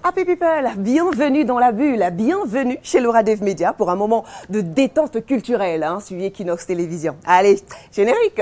happy people, bienvenue dans la bulle, bienvenue chez Laura Dev Media pour un moment de détente culturelle, suivi Equinox Télévision. Allez, générique.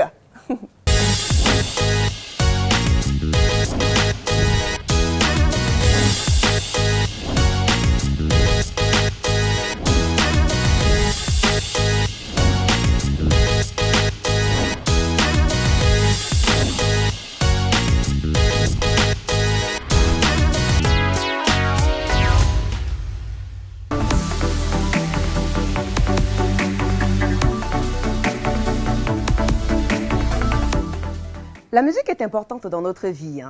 La musique est importante dans notre vie,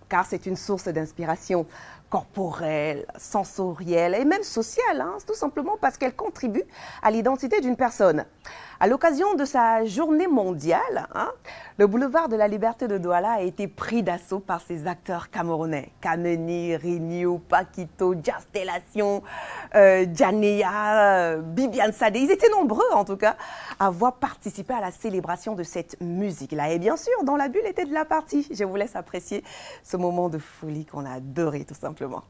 car c'est une source d'inspiration corporelle, sensorielle et même sociale, tout simplement parce qu'elle contribue à l'identité d'une personne. À l'occasion de sa journée mondiale, le boulevard de la Liberté de Douala a été pris d'assaut par ses acteurs camerounais. Kameni, Rinio, Paquito, Jastellation, Janéa, Bibiane Sadé. Ils étaient nombreux, en tout cas, à avoir participé à la célébration de cette musique-là. Et bien sûr, dans la bulle était de la partie. Je vous laisse apprécier ce moment de folie qu'on a adoré, tout simplement.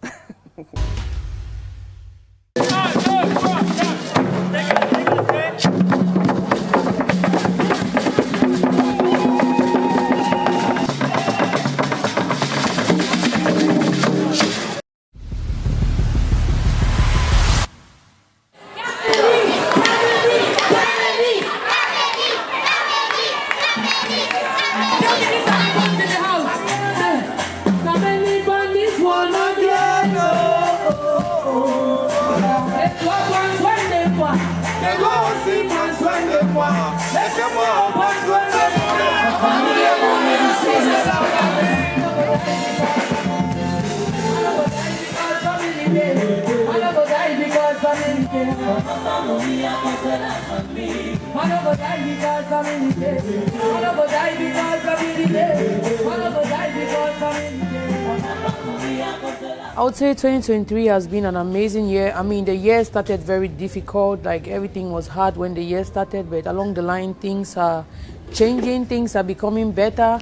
I would say 2023 has been an amazing year. I mean, the year started very difficult, like everything was hard when the year started, but along the line things are changing, things are becoming better.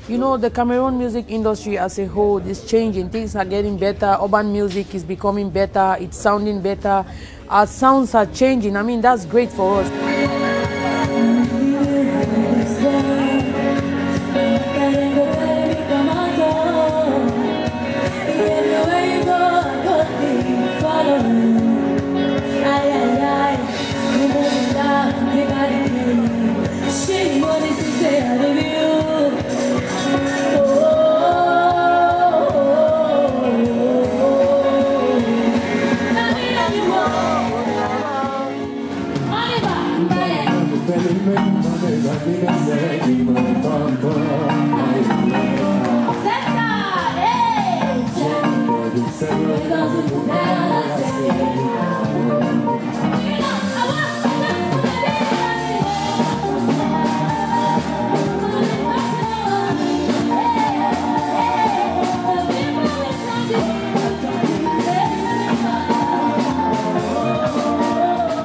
You know, the Cameroon music industry as a whole is changing, things are getting better, urban music is becoming better, it's sounding better, our sounds are changing. I mean, that's great for us.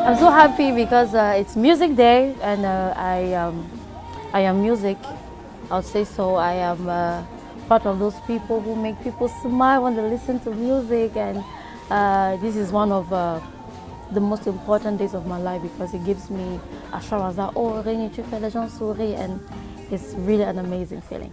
I'm so happy because it's Music Day and I am music. I'll say so. I am part of those people who make people smile when they listen to music, and this is one of the most important days of my life because it gives me assurance that, oh, Rémi, tu fais les gens sourire, and it's really an amazing feeling.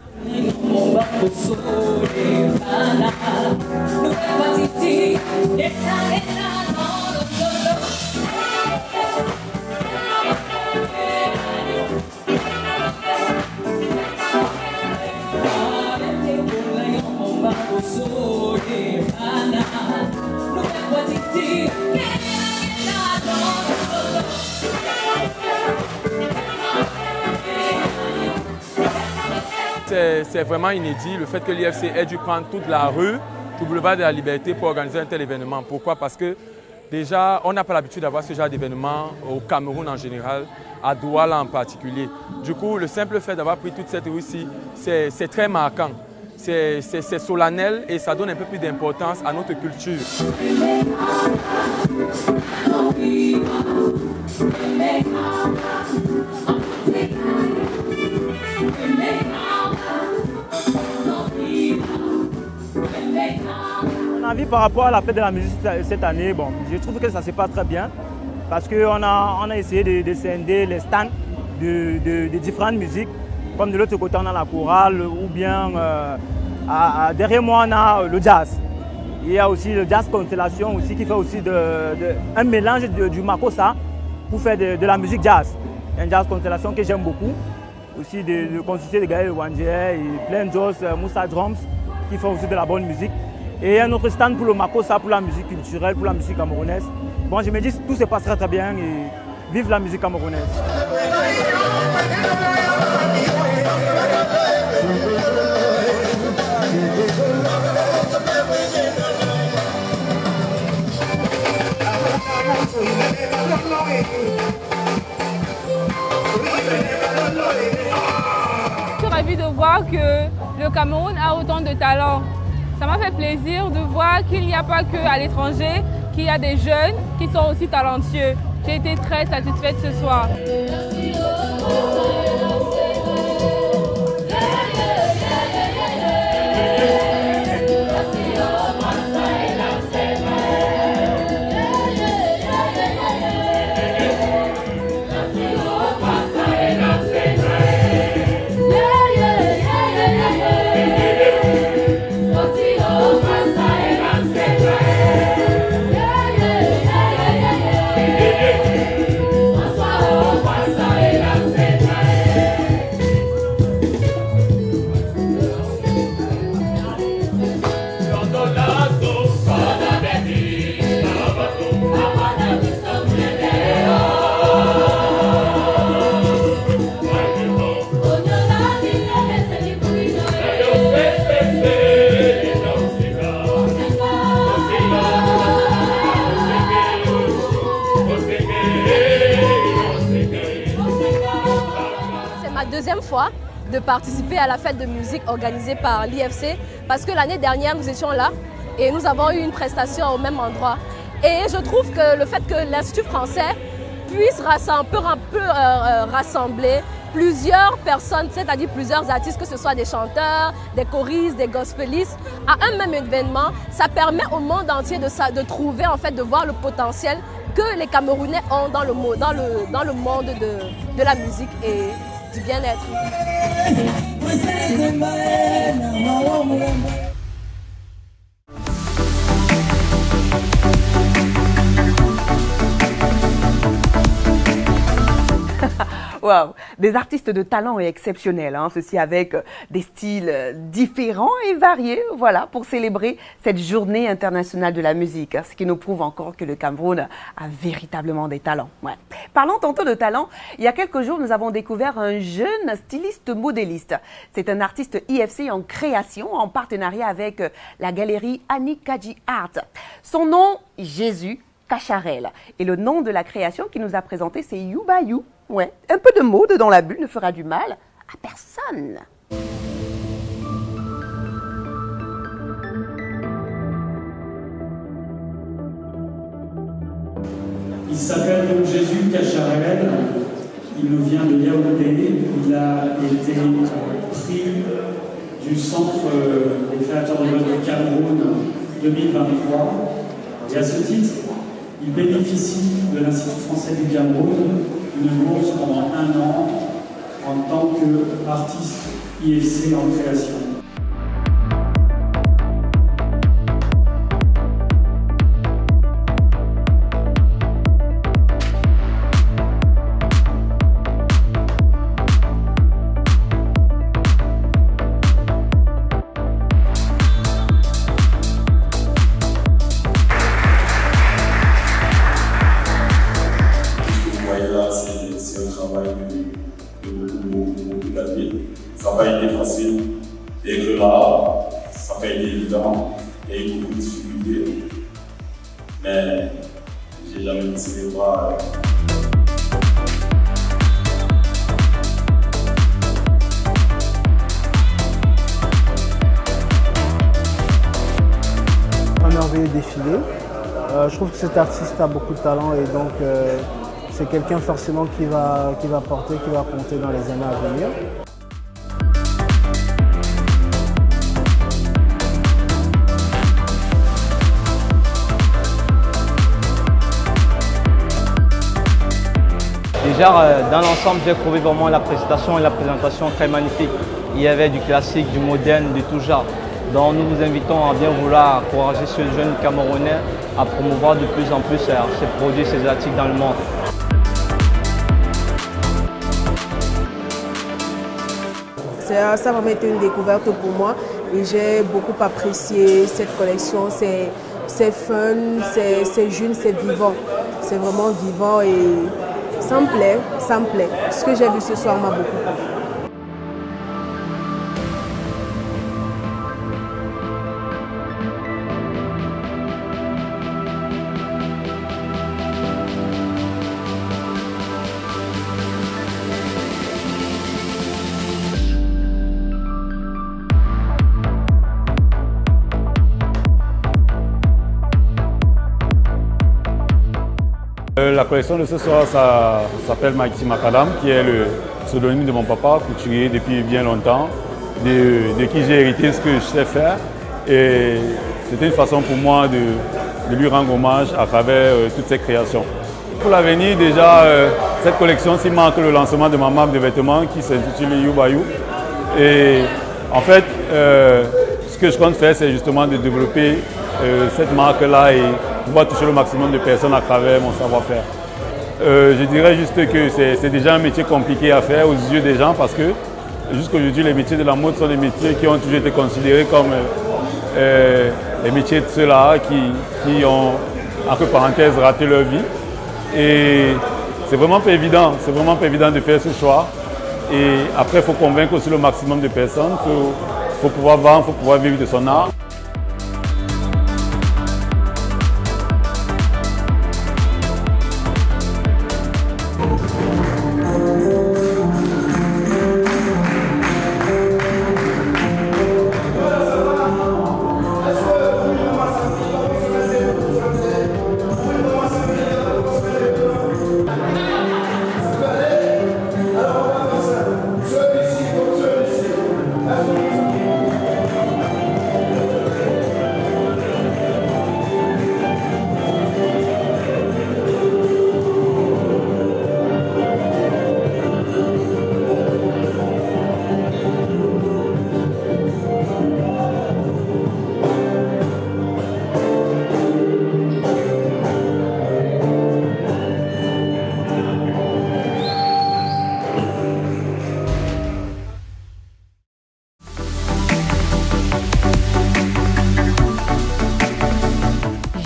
C'est vraiment inédit le fait que l'IFC ait dû prendre toute la rue du boulevard de la Liberté pour organiser un tel événement. Pourquoi? Parce que déjà, on n'a pas l'habitude d'avoir ce genre d'événement au Cameroun en général, à Douala en particulier. Du coup, le simple fait d'avoir pris toute cette rue-ci, c'est très marquant. C'est solennel et ça donne un peu plus d'importance à notre culture. On a envie par rapport à la fête de la musique cette année, bon, je trouve que ça se passe très bien parce qu'on a essayé de scinder les stands de différentes musiques. Comme de l'autre côté, on a la chorale ou bien derrière moi, on a le jazz. Il y a aussi le jazz constellation aussi qui fait aussi un mélange du makossa pour faire de la musique jazz. Un jazz constellation que j'aime beaucoup. Aussi de consister de Gaël Wangé et plein d'autres, Moussa Drums qui font aussi de la bonne musique. Et un autre stand pour le makossa, pour la musique culturelle, pour la musique camerounaise. Bon, je me dis que tout se passe très bien et vive la musique camerounaise. Je suis ravie de voir que le Cameroun a autant de talent. Ça m'a fait plaisir de voir qu'il n'y a pas qu'à l'étranger, qu'il y a des jeunes qui sont aussi talentueux. J'ai été très satisfaite ce soir. Deuxième fois de participer à la fête de musique organisée par l'IFC parce que l'année dernière nous étions là et nous avons eu une prestation au même endroit. Et je trouve que le fait que l'Institut français puisse rassembler plusieurs personnes, c'est-à-dire plusieurs artistes, que ce soit des chanteurs, des choristes, des gospelistes, à un même événement, ça permet au monde entier de trouver, en fait, de voir le potentiel que les Camerounais ont dans le monde de la musique et du bien-être. Wow, des artistes de talent et exceptionnels, hein, ceci avec des styles différents et variés, voilà, pour célébrer cette journée internationale de la musique, hein, ce qui nous prouve encore que le Cameroun a véritablement des talents. Ouais. Parlant tantôt de talent, il y a quelques jours, nous avons découvert un jeune styliste modéliste. C'est un artiste IFC en création, en partenariat avec la galerie Annie Kadji Art. Son nom, Jésus Cacharel. Et le nom de la création qu'il nous a présenté, c'est Youbayou. Ouais, un peu de mode dans la bulle ne fera du mal à personne. Il s'appelle donc Jésus Cacharel. Il nous vient de Yaoundé. Il a été prix du Centre des créateurs de mode du Cameroun 2023. Et à ce titre, il bénéficie de l'Institut français du Cameroun une bourse pendant 1 an en tant qu'artiste IFC en création. C'est un travail de beaucoup d'années. Ça n'a pas été facile. Et là, ça n'a pas été évident. Il y a eu beaucoup de difficultés. Mais j'ai jamais baissé les bras. Un merveilleux défilé. Je trouve que cet artiste a beaucoup de talent et donc c'est quelqu'un forcément qui va porter, qui va compter dans les années à venir. Dans l'ensemble, j'ai trouvé vraiment la prestation et la présentation très magnifique. Il y avait du classique, du moderne, de tout genre. Donc nous vous invitons à bien vouloir encourager ce jeune Camerounais à promouvoir de plus en plus ses produits, ses articles dans le monde. Ça a vraiment été une découverte pour moi et j'ai beaucoup apprécié cette collection. C'est fun, c'est jeune, c'est vivant. C'est vraiment vivant et ça me plaît, ça me plaît. Ce que j'ai vu ce soir m'a beaucoup plu. La collection de ce soir, ça s'appelle Maïti Macadam, qui est le pseudonyme de mon papa, couturier depuis bien longtemps, de qui j'ai hérité ce que je sais faire. Et c'était une façon pour moi de lui rendre hommage à travers toutes ses créations. Pour l'avenir, déjà, cette collection-ci marque le lancement de ma marque de vêtements qui s'intitule Youbayou. Et en fait, ce que je compte faire, c'est justement de développer cette marque-là et pouvoir toucher le maximum de personnes à travers mon savoir-faire. Je dirais juste que c'est déjà un métier compliqué à faire aux yeux des gens parce que jusqu'aujourd'hui, les métiers de la mode sont des métiers qui ont toujours été considérés comme les métiers de ceux-là qui ont, entre parenthèses, raté leur vie. Et c'est vraiment pas évident, de faire ce choix. Et après, il faut convaincre aussi le maximum de personnes, il faut pouvoir vendre, il faut pouvoir vivre de son art.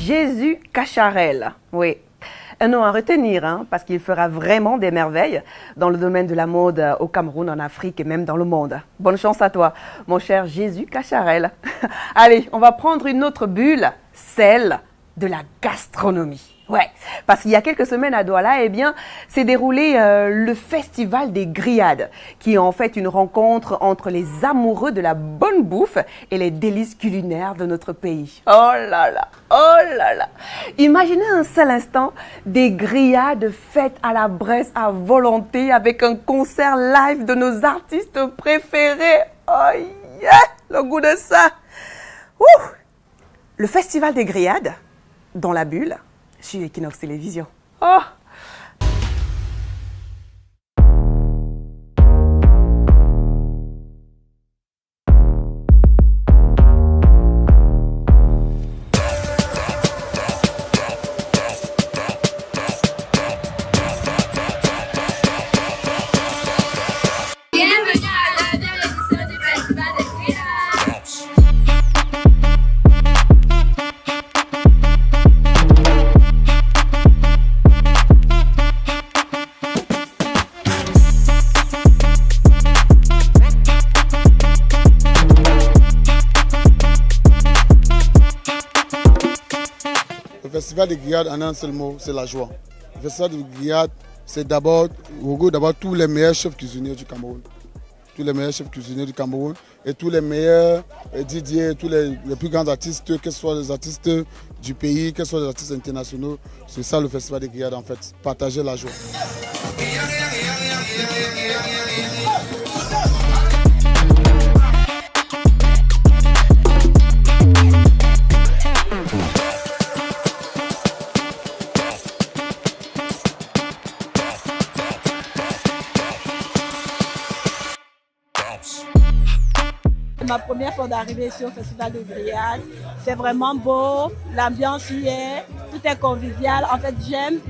Jésus Cacharel, oui. Un nom à retenir, hein, parce qu'il fera vraiment des merveilles dans le domaine de la mode au Cameroun, en Afrique et même dans le monde. Bonne chance à toi, mon cher Jésus Cacharel. Allez, on va prendre une autre bulle, celle de la gastronomie. Ouais, parce qu'il y a quelques semaines à Douala, eh bien, s'est déroulé le festival des grillades, qui est en fait une rencontre entre les amoureux de la bonne bouffe et les délices culinaires de notre pays. Oh là là, oh là là. Imaginez un seul instant des grillades faites à la Bresse à volonté avec un concert live de nos artistes préférés. Oh yeah, le goût de ça. Ouh. Le festival des grillades, dans la bulle, sur Equinox Télévision. Oh! Le festival des grillades, en un seul mot, c'est la joie. Le festival des grillades, c'est d'abord tous les meilleurs chefs cuisiniers du Cameroun. Tous les meilleurs chefs cuisiniers du Cameroun et tous les meilleurs DJ, tous les plus grands artistes, que ce soit les artistes du pays, que ce soit les artistes internationaux. C'est ça le festival des grillades en fait, partager la joie. c'est ma première fois d'arriver ici au Festival de Grillade. C'est vraiment beau, l'ambiance y est, tout est convivial. En fait,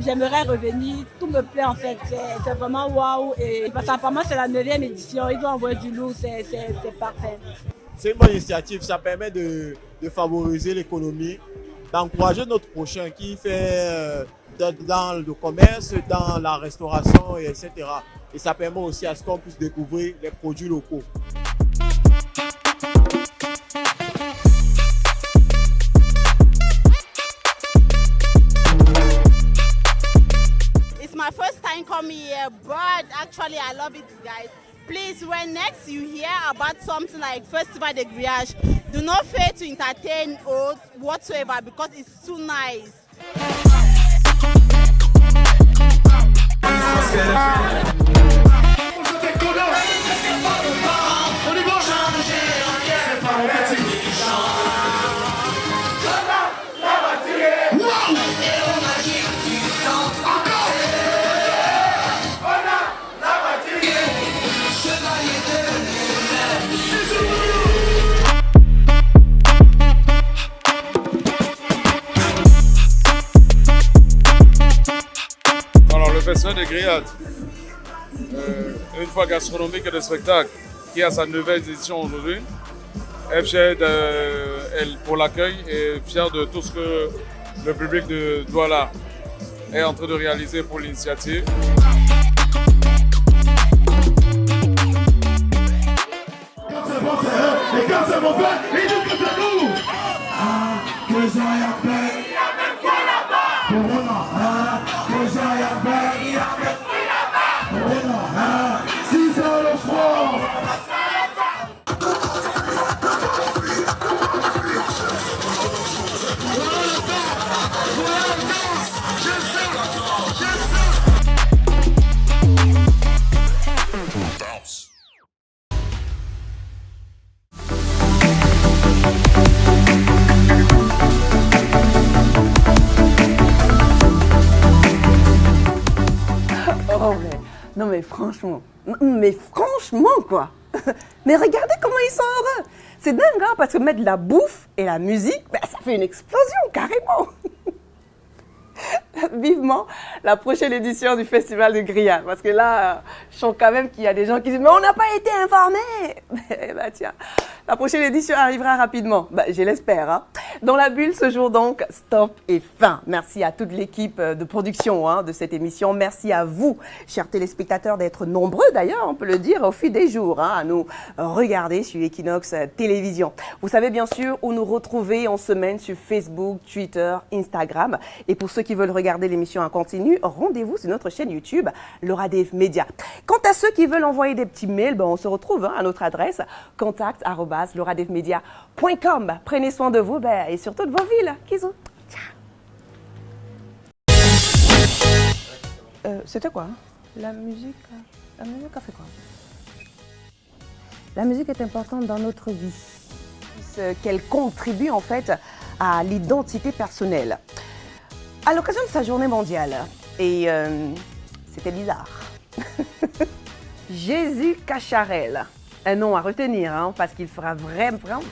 j'aimerais revenir, tout me plaît en fait. C'est vraiment waouh. Et parce qu'apparemment, c'est la 9e édition, ils ont envoyé du lourd, c'est parfait. C'est une bonne initiative, ça permet de favoriser l'économie, d'encourager notre prochain qui fait dans le commerce, dans la restauration, etc. Et ça permet aussi à ce qu'on puisse découvrir les produits locaux. It's my first time coming here, but actually I love it, guys. Please, when next you hear about something like Festival de Grillage, do not fail to entertain or whatsoever because it's too nice. Alors le festival de Grillade, une fois gastronomique et de spectacle, qui a sa 9e édition aujourd'hui, est fier pour l'accueil et fier de tout ce que le public de Douala est en train de réaliser pour l'initiative. Non mais franchement quoi. Mais regardez comment ils sont heureux. C'est dingue hein, parce que mettre de la bouffe et la musique, ben, ça fait une explosion carrément. Vivement la prochaine édition du Festival de Grillade. Parce que là, je sens quand même qu'il y a des gens qui disent « Mais on n'a pas été informés !» Bah tiens, la prochaine édition arrivera rapidement. Bah, je l'espère. Hein. Dans la bulle, ce jour donc, stop et fin. Merci à toute l'équipe de production hein, de cette émission. Merci à vous, chers téléspectateurs, d'être nombreux d'ailleurs, on peut le dire, au fil des jours, hein, à nous regarder sur Equinox Télévision. Vous savez bien sûr où nous retrouver en semaine sur Facebook, Twitter, Instagram. Et pour ceux qui veulent regarder l'émission en continu, rendez-vous sur notre chaîne YouTube, Laura Dave Media. Quant à ceux qui veulent envoyer des petits mails, ben on se retrouve hein, à notre adresse contact@lauradevmedia.com. Prenez soin de vous ben, et surtout de vos villes. Bisous. C'était quoi hein? La musique a fait quoi? La musique est importante dans notre vie. Qu'elle contribue en fait à l'identité personnelle. À l'occasion de sa journée mondiale, et c'était bizarre, Jésus Cacharel, un nom à retenir, hein, parce qu'il fera vraiment